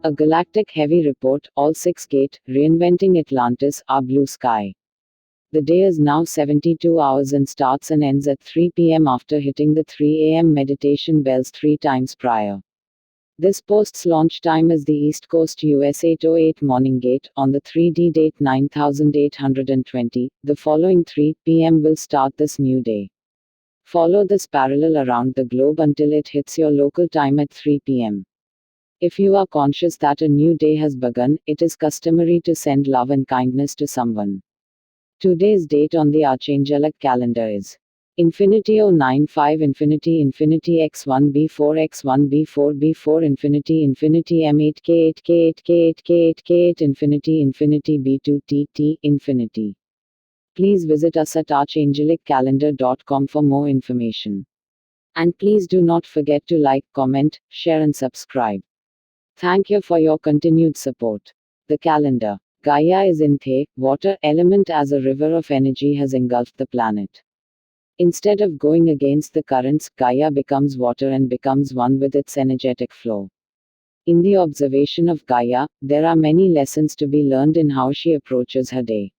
A galactic heavy report, all six gate, reinventing Atlantis, our blue sky. The day is now 72 hours and starts and ends at 3 p.m. after hitting the 3 a.m. meditation bells 3 times prior. This post's launch time is the East Coast US 8:08 morning gate. On the 3D date 9820, the following 3 p.m. will start this new day. Follow this parallel around the globe until it hits your local time at 3 p.m. If you are conscious that a new day has begun, it is customary to send love and kindness to someone. Today's date on the Archangelic calendar is Infinity 095 Infinity Infinity X1B4 X1B4 B4 Infinity Infinity M8K8 K8 K8 K8 K8 Infinity Infinity B2TT Infinity. Please visit us at archangeliccalendar.com for more information. And please do not forget to like, comment, share and subscribe. Thank you for your continued support. The calendar. Gaia is in The, water element as a river of energy has engulfed the planet. Instead of going against the currents, Gaia becomes water and becomes one with its energetic flow. In the observation of Gaia, there are many lessons to be learned in how she approaches her day.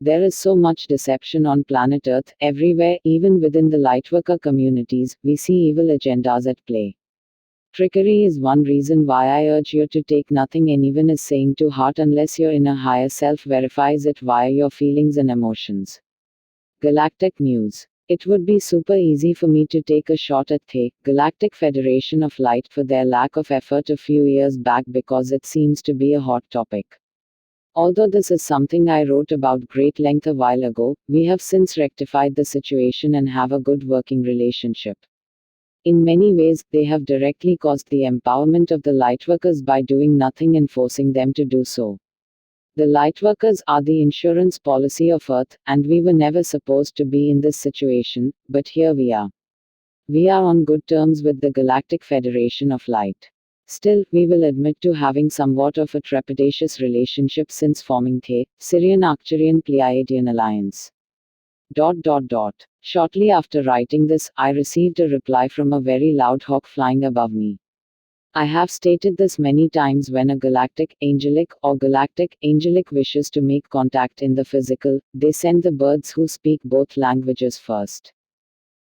There is so much deception on planet Earth, everywhere, even within the lightworker communities, we see evil agendas at play. Trickery is one reason why I urge you to take nothing anyone is saying to heart unless your inner higher self verifies it via your feelings and emotions. Galactic News. It would be super easy for me to take a shot at The Galactic Federation of Light for their lack of effort a few years back because it seems to be a hot topic. Although this is something I wrote about great length a while ago, we have since rectified the situation and have a good working relationship. In many ways, they have directly caused the empowerment of the lightworkers by doing nothing and forcing them to do so. The lightworkers are the insurance policy of Earth, and we were never supposed to be in this situation, but here we are. We are on good terms with the Galactic Federation of Light. Still, we will admit to having somewhat of a trepidatious relationship since forming The Syrian-Arcturian Pleiadian Alliance. Shortly after writing this, I received a reply from a very loud hawk flying above me. I have stated this many times when a galactic, angelic, or galactic, angelic wishes to make contact in the physical, they send the birds who speak both languages first.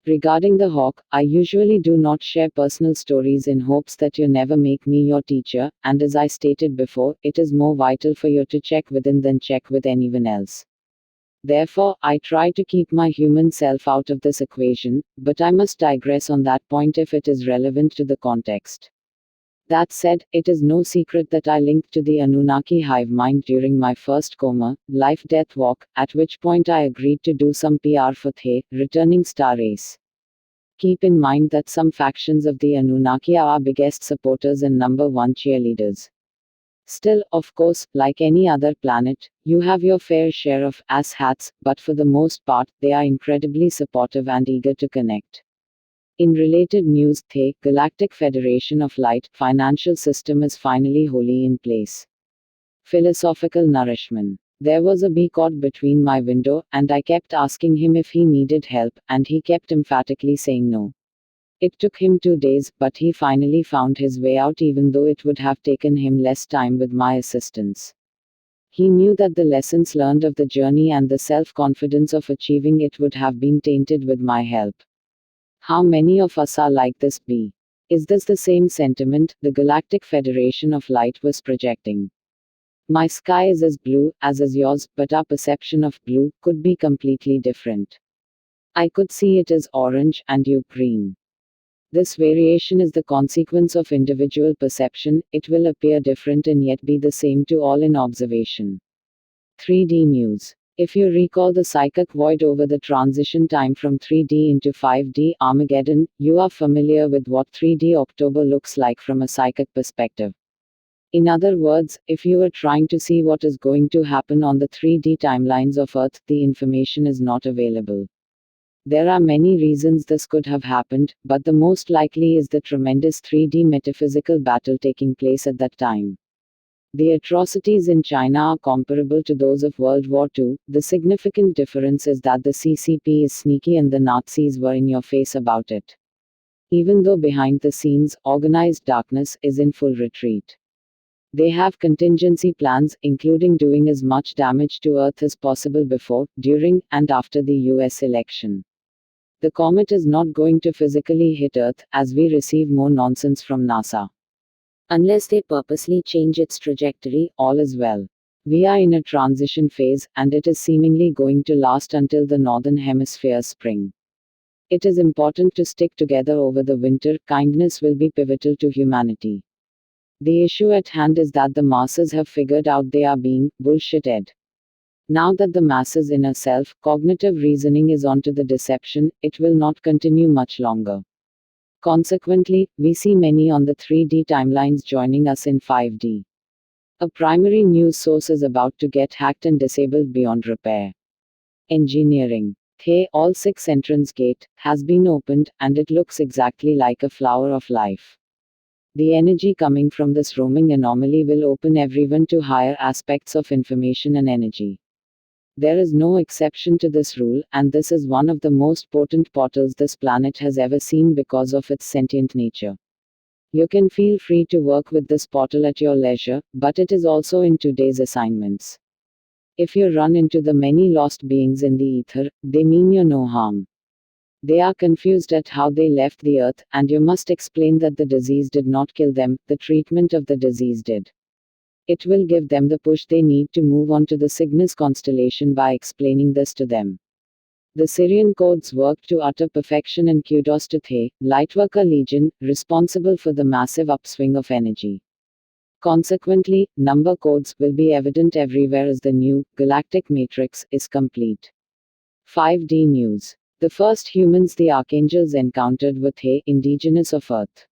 Regarding the hawk, I usually do not share personal stories in hopes that you never make me your teacher, and as I stated before, it is more vital for you to check within than check with anyone else. Therefore, I try to keep my human self out of this equation, but I must digress on that point if it is relevant to the context. That said, it is no secret that I linked to the Anunnaki hive mind during my first coma, life-death walk, at which point I agreed to do some PR for The Returning Star Race. Keep in mind that some factions of the Anunnaki are our biggest supporters and number one cheerleaders. Still, of course, like any other planet, you have your fair share of asshats, but for the most part, they are incredibly supportive and eager to connect. In related news, The Galactic Federation of Light financial system is finally wholly in place. Philosophical nourishment. There was a bee caught between my window, and I kept asking him if he needed help, and he kept emphatically saying no. It took him 2 days, but he finally found his way out even though it would have taken him less time with my assistance. He knew that the lessons learned of the journey and the self-confidence of achieving it would have been tainted with my help. How many of us are like this bee? Is this the same sentiment the Galactic Federation of Light was projecting? My sky is as blue as is yours, but our perception of blue could be completely different. I could see it as orange, and you green. This variation is the consequence of individual perception, it will appear different and yet be the same to all in observation. 3D News. If you recall the psychic void over the transition time from 3D into 5D Armageddon, you are familiar with what 3D October looks like from a psychic perspective. In other words, if you are trying to see what is going to happen on the 3D timelines of Earth, the information is not available. There are many reasons this could have happened, but the most likely is the tremendous 3D metaphysical battle taking place at that time. The atrocities in China are comparable to those of World War II. The significant difference is that the CCP is sneaky and the Nazis were in your face about it. Even though behind the scenes, organized darkness is in full retreat. They have contingency plans, including doing as much damage to Earth as possible before, during, and after the US election. The comet is not going to physically hit Earth, as we receive more nonsense from NASA. Unless they purposely change its trajectory, all is well. We are in a transition phase, and it is seemingly going to last until the Northern Hemisphere's spring. It is important to stick together over the winter. Kindness will be pivotal to humanity. The issue at hand is that the masses have figured out they are being bullshitted. Now that the masses' inner self, cognitive reasoning is onto the deception, it will not continue much longer. Consequently, we see many on the 3D timelines joining us in 5D. A primary news source is about to get hacked and disabled beyond repair. Engineering. The all 6 entrance gate has been opened, and it looks exactly like a flower of life. The energy coming from this roaming anomaly will open everyone to higher aspects of information and energy. There is no exception to this rule, and this is one of the most potent portals this planet has ever seen because of its sentient nature. You can feel free to work with this portal at your leisure, but it is also in today's assignments. If you run into the many lost beings in the ether, they mean you no harm. They are confused at how they left the earth, and you must explain that the disease did not kill them, the treatment of the disease did. It will give them the push they need to move on to the Cygnus constellation by explaining this to them. The Syrian codes worked to utter perfection, and kudos to the Lightworker Legion, responsible for the massive upswing of energy. Consequently, number codes will be evident everywhere as the new galactic matrix is complete. 5D News. The first humans the archangels encountered were the indigenous of Earth.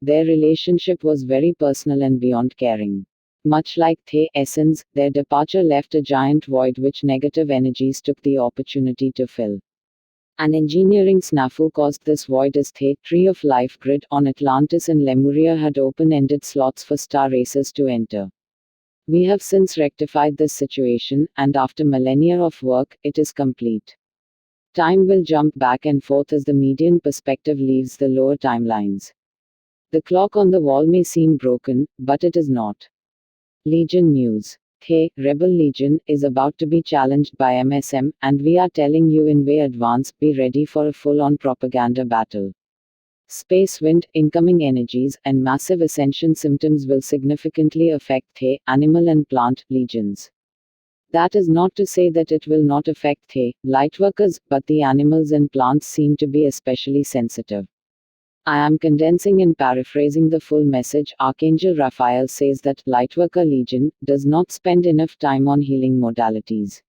Their relationship was very personal and beyond caring. Much like the Essence, their departure left a giant void which negative energies took the opportunity to fill. An engineering snafu caused this void as the Tree of Life grid on Atlantis and Lemuria had open-ended slots for star racers to enter. We have since rectified this situation, and after millennia of work, it is complete. Time will jump back and forth as the median perspective leaves the lower timelines. The clock on the wall may seem broken, but it is not. Legion News. The Rebel Legion is about to be challenged by MSM, and we are telling you in way advance, be ready for a full-on propaganda battle. Space wind, incoming energies, and massive ascension symptoms will significantly affect the animal and plant legions. That is not to say that it will not affect the lightworkers, but the animals and plants seem to be especially sensitive. I am condensing and paraphrasing the full message. Archangel Raphael says that Lightworker Legion does not spend enough time on healing modalities.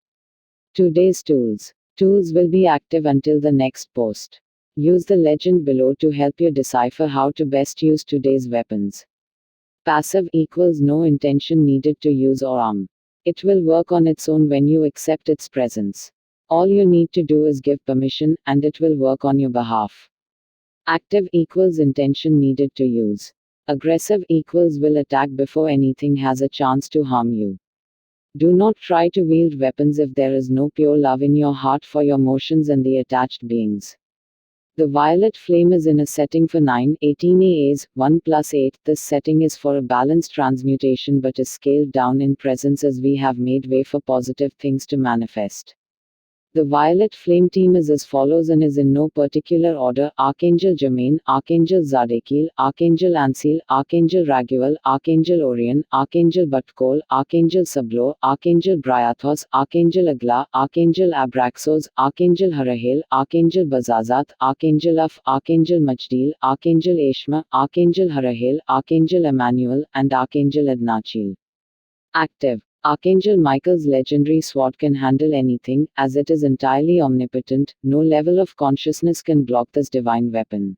Today's tools. Tools will be active until the next post. Use the legend below to help you decipher how to best use today's weapons. Passive equals no intention needed to use or arm. It will work on its own when you accept its presence. All you need to do is give permission, and it will work on your behalf. Active equals intention needed to use. Aggressive equals will attack before anything has a chance to harm you. Do not try to wield weapons if there is no pure love in your heart for your motions and the attached beings. The violet flame is in a setting for 918 AAs, 1+8. This setting is for a balanced transmutation but is scaled down in presence as we have made way for positive things to manifest. The violet flame team is as follows and is in no particular order: Archangel Jermaine, Archangel Zadkiel, Archangel Ansil, Archangel Raguel, Archangel Orion, Archangel Batkol, Archangel Sablo, Archangel Bryathos, Archangel Agla, Archangel Abraxos, Archangel Harahel, Archangel Bazazat, Archangel Af, Archangel Majdil, Archangel Eshma, Archangel Harahel, Archangel Emmanuel, and Archangel Adnachil. Active. Archangel Michael's legendary sword can handle anything, as it is entirely omnipotent. No level of consciousness can block this divine weapon.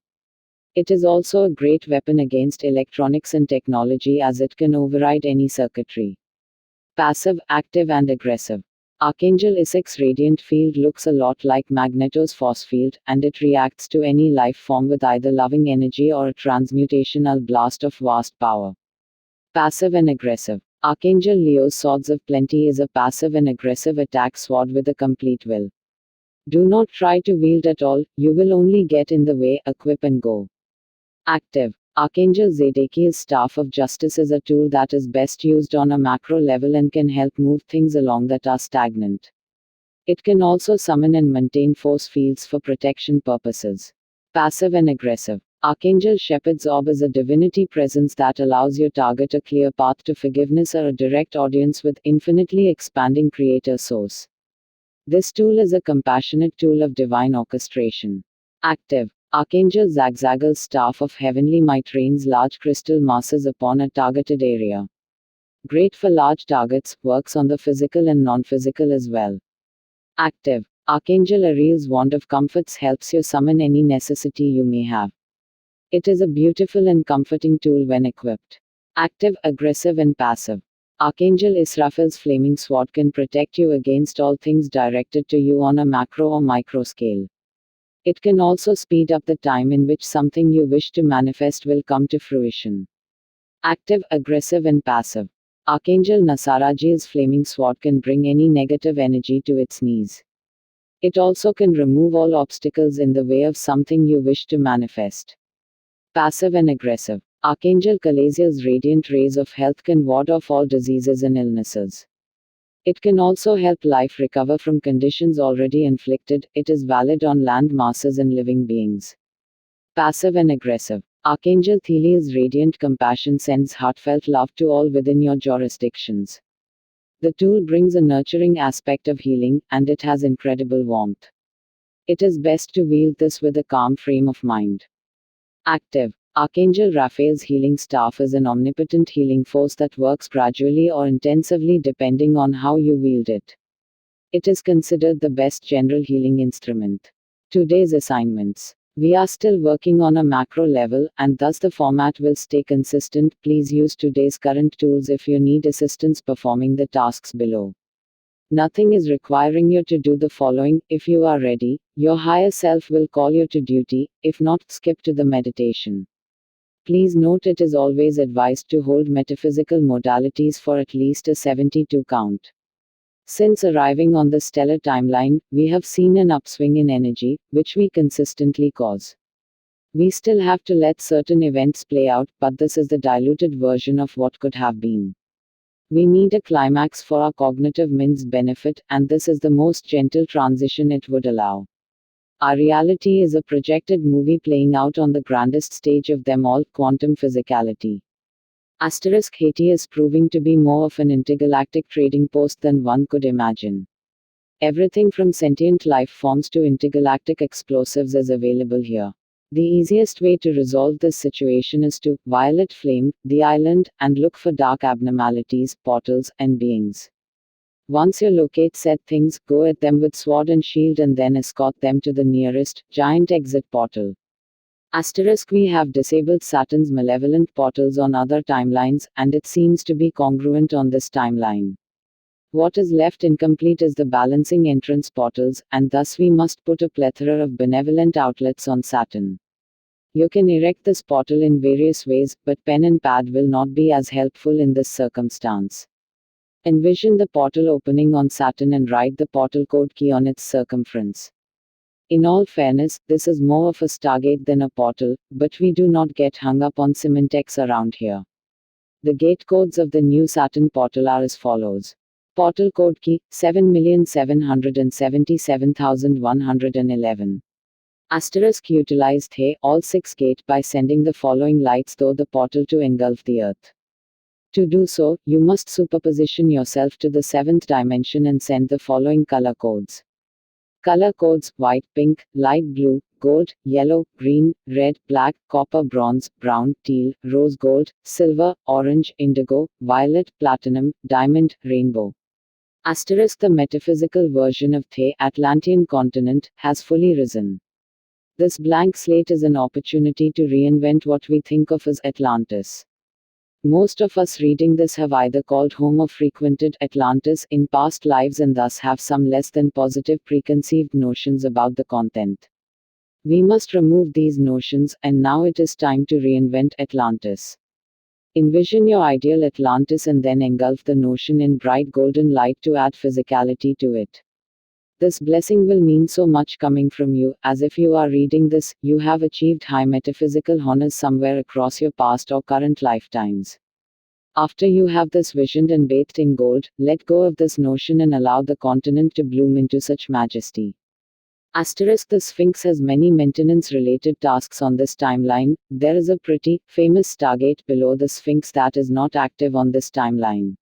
It is also a great weapon against electronics and technology as it can override any circuitry. Passive, active and aggressive. Archangel Isaac's radiant field looks a lot like Magneto's force field, and it reacts to any life form with either loving energy or a transmutational blast of vast power. Passive and aggressive. Archangel Leo's Swords of Plenty is a passive and aggressive attack sword with a complete will. Do not try to wield at all, you will only get in the way. Equip and go. Active. Archangel Zadkiel's Staff of Justice is a tool that is best used on a macro level and can help move things along that are stagnant. It can also summon and maintain force fields for protection purposes. Passive and aggressive. Archangel Shepherd's Orb is a divinity presence that allows your target a clear path to forgiveness or a direct audience with infinitely expanding creator source. This tool is a compassionate tool of divine orchestration. Active. Archangel Zagzagel's Staff of Heavenly Might rains large crystal masses upon a targeted area. Great for large targets, works on the physical and non-physical as well. Active. Archangel Ariel's Wand of Comforts helps you summon any necessity you may have. It is a beautiful and comforting tool when equipped. Active, aggressive and passive. Archangel Israfil's Flaming Sword can protect you against all things directed to you on a macro or micro scale. It can also speed up the time in which something you wish to manifest will come to fruition. Active, aggressive and passive. Archangel Nasaraji's Flaming Sword can bring any negative energy to its knees. It also can remove all obstacles in the way of something you wish to manifest. Passive and aggressive. Archangel Kalaziel's Radiant Rays of Health can ward off all diseases and illnesses. It can also help life recover from conditions already inflicted. It is valid on land masses and living beings. Passive and aggressive. Archangel Theliel's Radiant Compassion sends heartfelt love to all within your jurisdictions. The tool brings a nurturing aspect of healing, and it has incredible warmth. It is best to wield this with a calm frame of mind. Active. Archangel Raphael's Healing Staff is an omnipotent healing force that works gradually or intensively depending on how you wield it. It is considered the best general healing instrument. Today's assignments. We are still working on a macro level, and thus the format will stay consistent. Please use today's current tools if you need assistance performing the tasks below. Nothing is requiring you to do the following. If you are ready, your higher self will call you to duty. If not, skip to the meditation. Please note it is always advised to hold metaphysical modalities for at least a 72 count. Since arriving on the stellar timeline, we have seen an upswing in energy, which we consistently cause. We still have to let certain events play out, but this is the diluted version of what could have been. We need a climax for our cognitive mind's benefit, and this is the most gentle transition it would allow. Our reality is a projected movie playing out on the grandest stage of them all, quantum physicality. Haiti is proving to be more of an intergalactic trading post than one could imagine. Everything from sentient life forms to intergalactic explosives is available here. The easiest way to resolve this situation is to violet flame the island and look for dark abnormalities, portals, and beings. Once you locate said things, go at them with sword and shield and then escort them to the nearest, giant exit portal. We have disabled Saturn's malevolent portals on other timelines, and it seems to be congruent on this timeline. What is left incomplete is the balancing entrance portals, and thus we must put a plethora of benevolent outlets on Saturn. You can erect this portal in various ways, but pen and pad will not be as helpful in this circumstance. Envision the portal opening on Saturn and write the portal code key on its circumference. In all fairness, this is more of a stargate than a portal, but we do not get hung up on semantics around here. The gate codes of the new Saturn portal are as follows. Portal code key, 7,777,111. Utilized all 6 gate by sending the following lights through the portal to engulf the Earth. To do so, you must superposition yourself to the 7th dimension and send the following color codes. Color codes: white, pink, light blue, gold, yellow, green, red, black, copper, bronze, brown, teal, rose gold, silver, orange, indigo, violet, platinum, diamond, rainbow. The metaphysical version of the Atlantean continent has fully risen. This blank slate is an opportunity to reinvent what we think of as Atlantis. Most of us reading this have either called home or frequented Atlantis in past lives and thus have some less than positive preconceived notions about the content. We must remove these notions, and now it is time to reinvent Atlantis. Envision your ideal Atlantis and then engulf the notion in bright golden light to add physicality to it. This blessing will mean so much coming from you, as if you are reading this, you have achieved high metaphysical honors somewhere across your past or current lifetimes. After you have this visioned and bathed in gold, let go of this notion and allow the continent to bloom into such majesty. Asterisk The Sphinx has many maintenance related tasks on this timeline. There is a pretty, famous Stargate below the Sphinx that is not active on this timeline.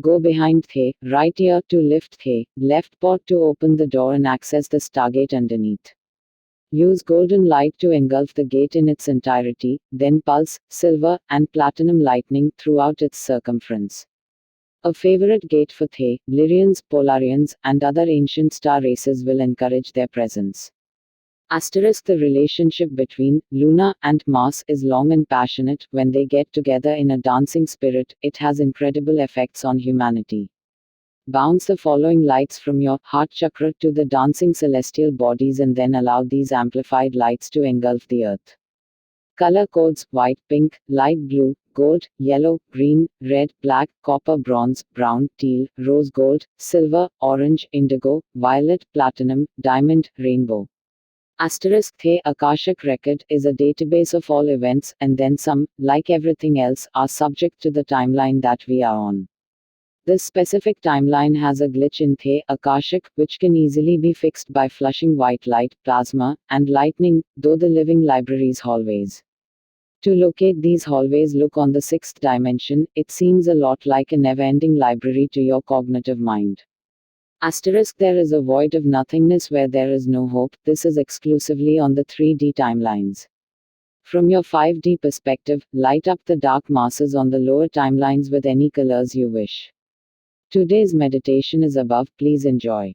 Go behind The, right ear to lift The, left paw to open the door and access the Stargate underneath. Use golden light to engulf the gate in its entirety, then pulse, silver, and platinum lightning throughout its circumference. A favorite gate for The, Lyrians, Polarians, and other ancient star races will encourage their presence. Asterisk The relationship between Luna and Mars is long and passionate. When they get together in a dancing spirit, it has incredible effects on humanity. Bounce the following lights from your heart chakra to the dancing celestial bodies and then allow these amplified lights to engulf the earth. Color codes: white, pink, light blue, gold, yellow, green, red, black, copper, bronze, brown, teal, rose gold, silver, orange, indigo, violet, platinum, diamond, rainbow. Asterisk The Akashic Record is a database of all events, and then some, like everything else, are subject to the timeline that we are on. This specific timeline has a glitch in The Akashic, which can easily be fixed by flushing white light, plasma, and lightning, though the living library's hallways. To locate these hallways, look on the sixth dimension. It seems a lot like a never-ending library to your cognitive mind. Asterisk There is a void of nothingness where there is no hope. This is exclusively on the 3D timelines. From your 5D perspective, light up the dark masses on the lower timelines with any colors you wish. Today's meditation is above. Please enjoy.